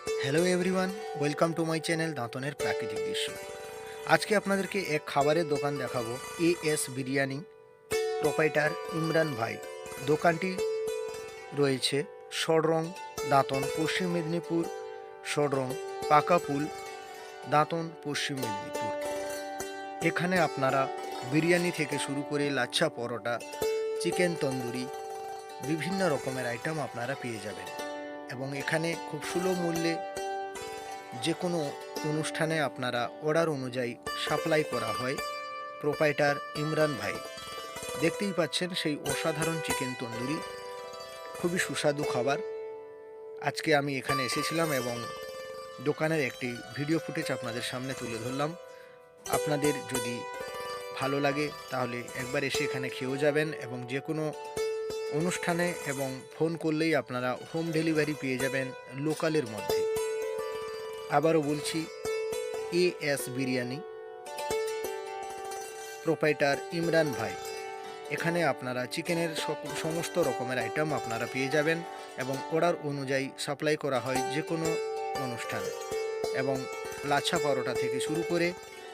Hello everyone, welcome to my channel দাঁতনের প্রাকৃতিক দৃশ্য। আজকে আপনাদেরকে এক খাবারের দোকান দেখাবো, এএস বিরিয়ানি, প্রোপাইটার ইমরান ভাই। দোকানটি রয়েছে সডরং, দাঁতন, পশ্চিম মেদিনীপুর। সডরং, পাকাপুল, দাঁতন, পশ্চিম মেদিনীপুর। এখানে আপনারা বিরিয়ানি থেকে শুরু করে লাচ্ছা পরোটা, চিকেন তন্দুরি, বিভিন্ন রকমের আইটেম আপনারা পেয়ে যাবেন। এবং এখানে খুব সুলভ মূল্যে যে কোনো অনুষ্ঠানে আপনারা অর্ডার অনুযায়ী সাপ্লাই করা হয়। প্রোপাইটার ইমরান ভাই, দেখতেই পাচ্ছেন সেই অসাধারণ চিকেন তন্দুরি, খুবই সুস্বাদু খাবার। আজকে আমি এখানে এসেছিলাম এবং দোকানের একটি ভিডিও ফুটেজ আপনাদের সামনে তুলে ধরলাম। আপনাদের যদি ভালো লাগে তাহলে একবার এসে এখানে খেয়েও যাবেন, এবং যে কোনো অনুষ্ঠানে এবং ফোন করলেই আপনারা হোম ডেলিভারি পেয়ে যাবেন লোকালের মধ্যে। আবারও বলছি, এএস বিরিয়ানি, প্রোপাইটার ইমরান ভাই। এখানে আপনারা চিকেনের সমস্ত রকমের আইটেম আপনারা পেয়ে যাবেন, এবং অর্ডার অনুযায়ী সাপ্লাই করা হয় যে কোনো অনুষ্ঠানে। এবং লাচ্ছা পরোটা থেকে শুরু করে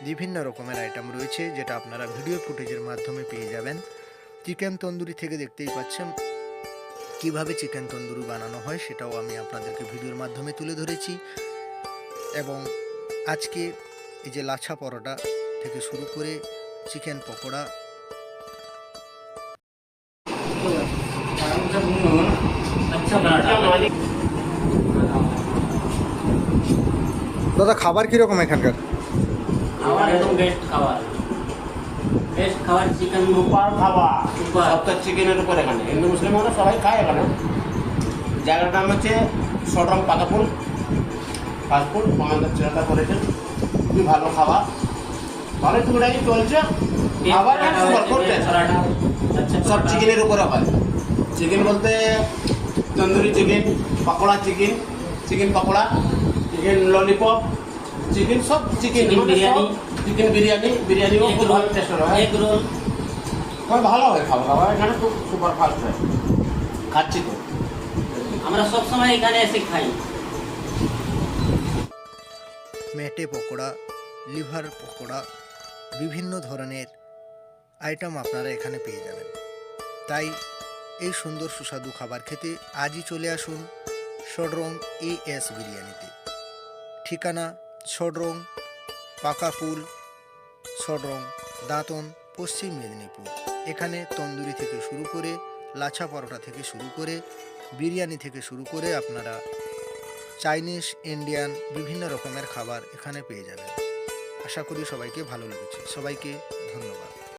বিভিন্ন রকমের আইটেম রয়েছে, যেটা আপনারা ভিডিও ফুটেজের মাধ্যমে পেয়ে যাবেন। চিকেন তন্দুরি থেকে দেখতেই পাচ্ছেন কিভাবে চিকেন তন্দুরি বানানো হয়, সেটাও আমি আপনাদেরকে ভিডিওর মাধ্যমে তুলে ধরেছি। এবং আজকে এই যে লাচ্ছা পরোটা থেকে শুরু করে চিকেন পকোড়া। দাদা, খাবার কিরকম এখানকার? খাবার একদম বেস্ট খাবার, বেস্ট খাবার। চিকেন সুপার খাবার, সবটা চিকেনের উপর। এখানে হিন্দু মুসলিম আমরা সবাই খায়। এখানে জায়গাটার নাম হচ্ছে সডরং পাকাপুল ফাস্টফুড। আমাদের ছেলেটা করেছেন, খুবই ভালো খাবার, ভালো টুকটাকি চলছে। খাবার সব চিকেনের উপরে হয়। চিকেন বলতে tandoori chicken, pakora chicken, chicken pakora, chicken lollipop, chicken সব চিকেন বিরিয়ানি, চিকেন বিরিয়ানি, বিরিয়ানিও খুব ভালো টেস্ট হয়। এগ রোল খুব ভালো হয় খাবার দাবার এখানে, খুব সুপার ফাস্ট হয়। খাচ্ছি তো, আমরা সব সময় এখানে এসে খাই। মেটে পকোড়া, লিভার পকোড়া, বিভিন্ন ধরনের আইটেম আপনারা এখানে পেয়ে যাবেন। তাই এই সুন্দর সুস্বাদু খাবার খেতে আজই চলে আসুন সডরং এএস বিরিয়ানিতে। ঠিকানা সডরং, পাকাপুল, সডরং, দাঁতন, পশ্চিম মেদিনীপুর। এখানে তন্দুরি থেকে শুরু করে লাচ্ছা পরোটা থেকে শুরু করে বিরিয়ানি থেকে শুরু করে আপনারা চাইনিজ, ইন্ডিয়ান বিভিন্ন রকমের খাবার এখানে পেয়ে যাবেন। আশা করি সবাইকে ভালো লেগেছে। সবাইকে ধন্যবাদ।